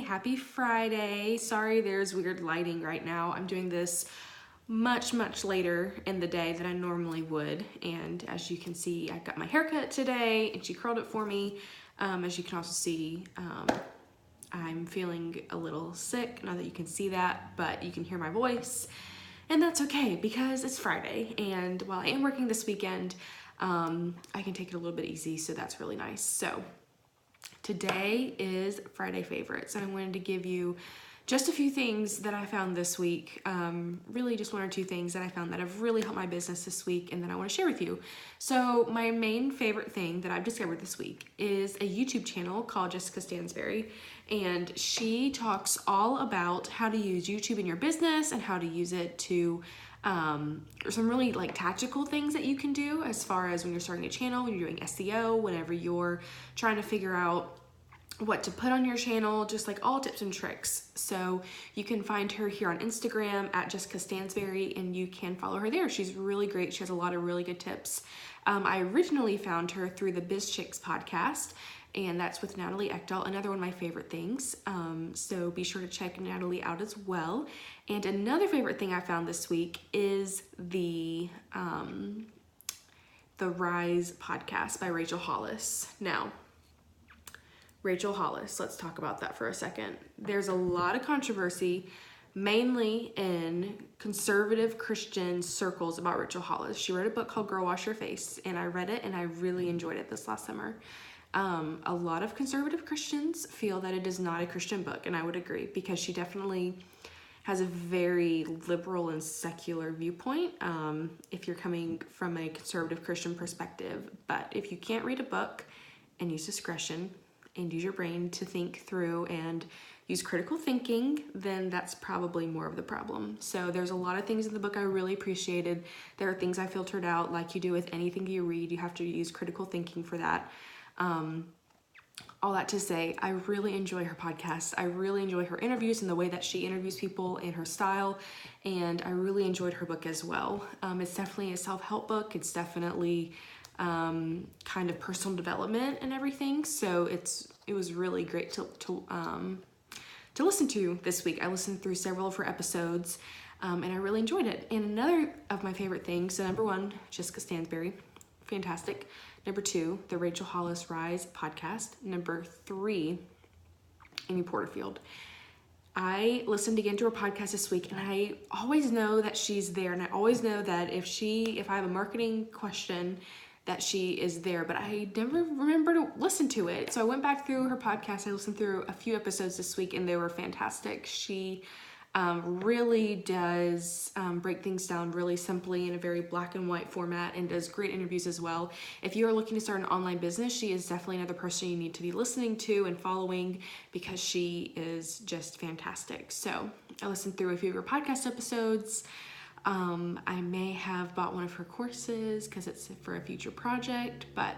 happy Friday. Sorry there's weird lighting right now. I'm doing this much later in the day than I normally would, and as you can see, I got my haircut today and she curled it for me. As you can also see, I'm feeling a little sick. Not that you can see that, but you can hear my voice, and that's okay because it's Friday, and while I am working this weekend, I can take it a little bit easy, so that's really nice. So today is Friday favorites, and I wanted to give you just a few things that I found this week, really just one or two things that I found that have really helped my business this week and that I want to share with you. So my main favorite thing that I've discovered this week is a YouTube channel called Jessica Stansberry, and she talks all about how to use YouTube in your business and how to use it to some really like tactical things that you can do as far as when you're starting a channel, when you're doing SEO, whenever you're trying to figure out what to put on your channel, just like all tips and tricks. So you can find her here on Instagram at Jessica Stansberry, and you can follow her there. She's really great. She has a lot of really good tips. I originally found her through the Biz Chicks podcast, and that's with Natalie Ekdahl, another one of my favorite things. So be sure to check Natalie out as well. And another favorite thing I found this week is the Rise podcast by Rachel Hollis. Now, Rachel Hollis, let's talk about that for a second. There's a lot of controversy, mainly in conservative Christian circles, about Rachel Hollis. She wrote a book called Girl Wash Your Face, and I read it and I really enjoyed it this last summer. A lot of conservative Christians feel that it is not a Christian book, and I would agree, because she definitely has a very liberal and secular viewpoint if you're coming from a conservative Christian perspective. But if you can't read a book and use discretion and use your brain to think through and use critical thinking, then that's probably more of the problem. So there's a lot of things in the book I really appreciated. There are things I filtered out, like you do with anything you read. You have to use critical thinking for that. All that to say, I really enjoy her podcast. I really enjoy her interviews and the way that she interviews people and her style, and I really enjoyed her book as well. It's definitely a self-help book. It's definitely kind of personal development and everything. So it was really great to listen to this week. I listened through several of her episodes, and I really enjoyed it. And another of my favorite things, so number one, Jessica Stansberry, fantastic. Number two, the Rachel Hollis Rise podcast. Number three, Amy Porterfield. I listened again to her podcast this week, and I always know that she's there, and I always know that if I have a marketing question, that she is there, but I never remember to listen to it. So I went back through her podcast. I listened through a few episodes this week, and they were fantastic. She really does break things down really simply in a very black and white format, and does great interviews as well. If you are looking to start an online business, she is definitely another person you need to be listening to and following, because she is just fantastic. So I listened through a few of her podcast episodes. I may have bought one of her courses because it's for a future project, but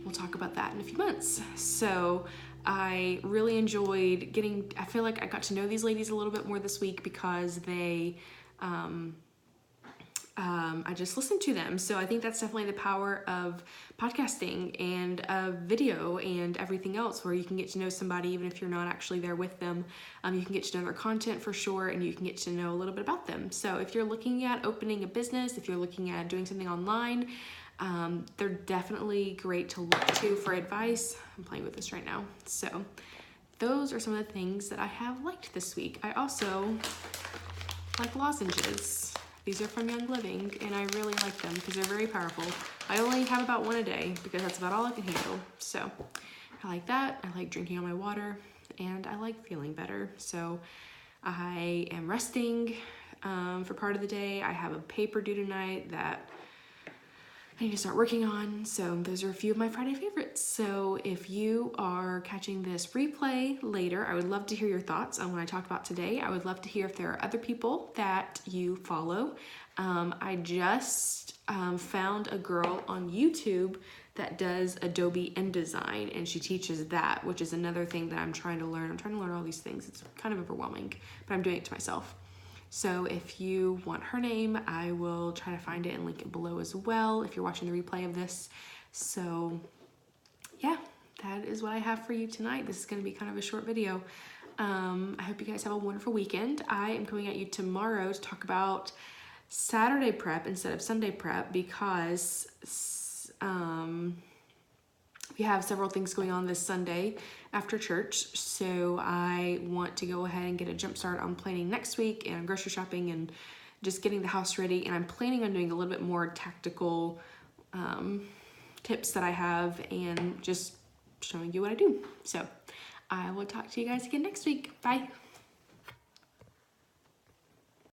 we'll talk about that in a few months. So I really enjoyed I feel like I got to know these ladies a little bit more this week because I just listened to them. So I think that's definitely the power of podcasting and of video and everything else, where you can get to know somebody even if you're not actually there with them. You can get to know their content for sure, and you can get to know a little bit about them. So if you're looking at opening a business, if you're looking at doing something online, they're definitely great to look to for advice. I'm playing with this right now. So those are some of the things that I have liked this week. I also like lozenges. These are from Young Living, and I really like them because they're very powerful. I only have about one a day because that's about all I can handle. So I like that. I like drinking all my water, and I like feeling better. So I am resting for part of the day. I have a paper due tonight that I need to start working on. So those are a few of my Friday favorites. So if you are catching this replay later, I would love to hear your thoughts on what I talked about today. I would love to hear if there are other people that you follow. I just found a girl on YouTube that does Adobe InDesign, and she teaches that, which is another thing that I'm trying to learn. I'm trying to learn all these things. It's kind of overwhelming, but I'm doing it to myself. So if you want her name, I will try to find it and link it below as well if you're watching the replay of this. So yeah, that is what I have for you tonight. This is going to be kind of a short video. I hope you guys have a wonderful weekend. I am coming at you tomorrow to talk about Saturday prep instead of Sunday prep because we have several things going on this Sunday after church, so I want to go ahead and get a jump start on planning next week and grocery shopping and just getting the house ready. And I'm planning on doing a little bit more tactical tips that I have and just showing you what I do. So I will talk to you guys again next week. Bye.